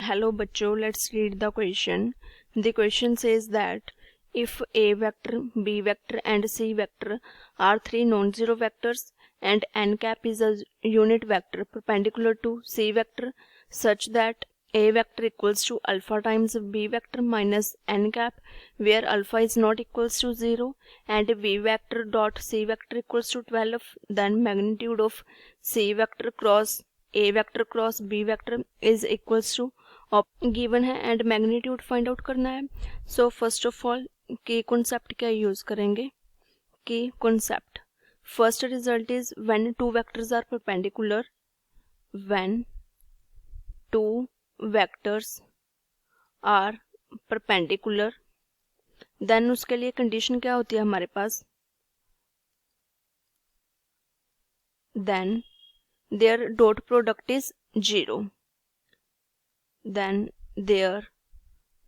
Hello बच्चों, let's read the question. The question says that if A vector, B vector and C vector are three non-zero vectors and n cap is a unit vector perpendicular to C vector such that A vector equals to alpha times B vector minus n cap where alpha is not equals to 0 and B vector dot C vector equals to 12, then magnitude of C vector cross A vector cross B vector is equals to given है and magnitude find out करना है. So first of all key concept क्या use करेंगे. Key concept first result is when two vectors are perpendicular. When two vectors are perpendicular then उसके लिए condition क्या होती है हमारे पास. Then their dot product is 0. Then their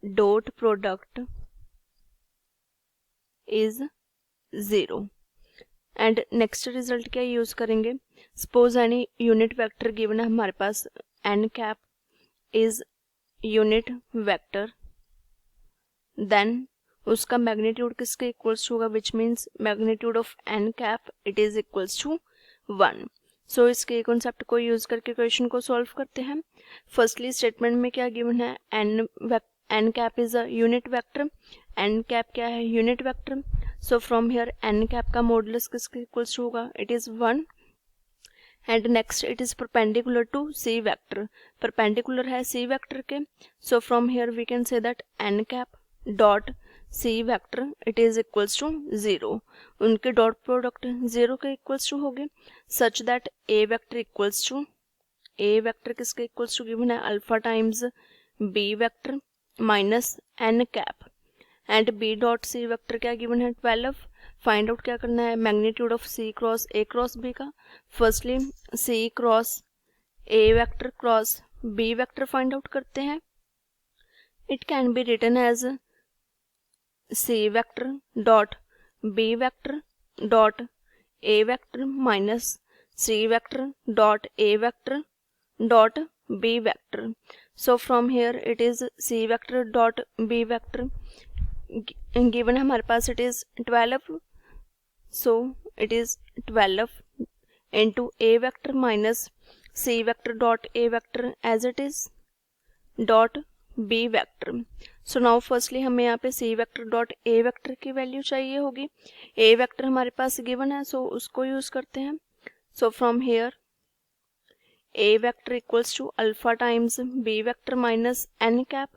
dot product is 0. And next result क्या use करेंगे. Suppose any unit vector given है हमारे पास n cap is unit vector. Then उसका मैग्नीट्यूड किसके इक्वल्स होगा which means magnitude of n cap it is equals to 1. सो इसके concept को use करके क्वेश्चन को सॉल्व करते हैं. फर्स्टली स्टेटमेंट में क्या गिवन है. N cap is a unit vector. N cap क्या है. Unit vector. So from here n cap का मॉडुलस किसके इक्वल्स होगा. It is 1. And next it is perpendicular to c vector. Perpendicular है c vector के. So from here we can say that n cap dot C vector it is equals to 0. उनके dot product 0 के equals to होंगे such that A vector equals to A vector किसके equals to given है alpha times B vector minus N cap and B dot C vector क्या given है 12. Find out क्या करना है magnitude of C cross A cross B का. Firstly C cross ए vector cross B vector find out करते हैं. It can be written as C vector dot B vector dot A vector minus C vector dot A vector dot B vector. So from here it is C vector dot B vector given है हमारे पास it is 12. So it is 12 into A vector minus C vector dot A vector as it is dot B vector. So now firstly हमें यहाँ पे C vector dot A vector की value चाहिए होगी. A vector हमारे पास given है सो उसको यूज करते हैं. So from here A vector equals to alpha times B vector minus n cap.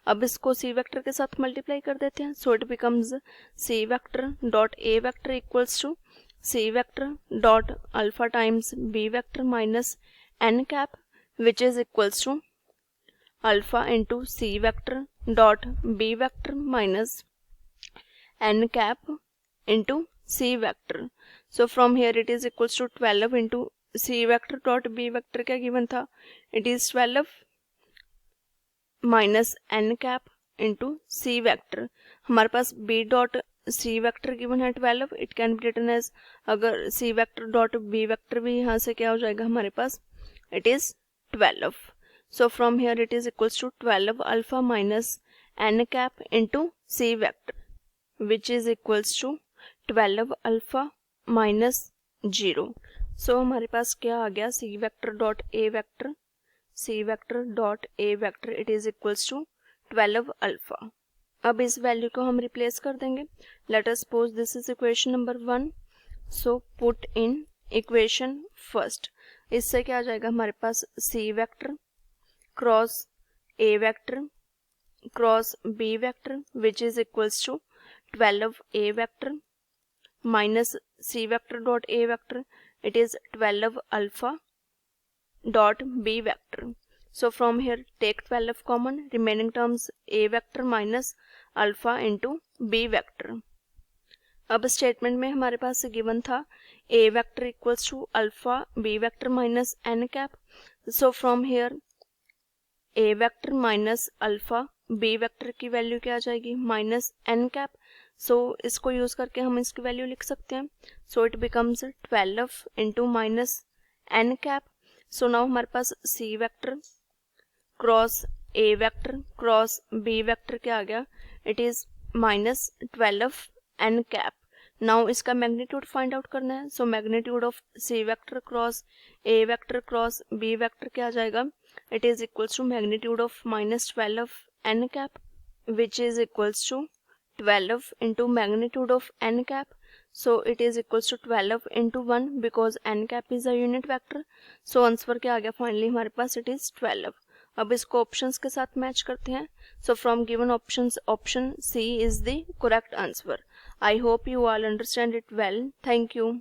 अब इसको C वेक्टर के साथ मल्टीप्लाई कर देते हैं. So it becomes C vector dot A vector equals to C vector dot alpha times B vector minus n cap which is equals to alpha into C vector dot B vector minus n cap into C vector. So from here it is equals to 12 into C vector dot B vector क्या given था. It is 12 minus n cap into C vector. हमारे पास B dot C vector given है 12. It can be written as अगर C vector dot B vector भी यहाँ से क्या हो जाएगा हमारे पास it is 12. So from here it is equals to 12 alpha minus n cap into C vector which is equals to 12 alpha minus 0. So हमारे पास क्या आ गया C vector dot A vector. C vector dot A vector it is equals to 12 alpha. अब इस value को हम replace कर देंगे. Let us suppose this is equation number 1. So put in equation first. इससे क्या आ जाएगा हमारे पास C vector cross A vector cross B vector which is equals to 12 A vector minus C vector dot A vector it is 12 alpha dot B vector. So from here take 12 common remaining terms A vector minus alpha into B vector. अब statement में हमारे पास given था A vector equals to alpha B vector minus n cap. So from here A vector minus alpha B vector की value क्या आ जाएगी minus n cap. सो इसको use करके हम इसकी वैल्यू लिख सकते हैं. So it becomes 12 into minus n cap. So now हमारे पास C वेक्टर क्रॉस ए वेक्टर क्रॉस बी वेक्टर क्या आ गया, it is -12 n cap. Now इसका मैग्नीट्यूड फाइंड आउट करना है, so magnitude of c vector cross A vector cross B vector क्या आ जाएगा, it is equals to magnitude of -12 n cap which is equals to 12 into magnitude of n cap, so it is equals to 12 into 1 because n cap is a unit vector, so answer क्या आ गया finally हमारे पास, it is 12। अब इसको options के साथ match करते हैं, so from given options option c is the correct answer. I hope you all understand it well, thank you.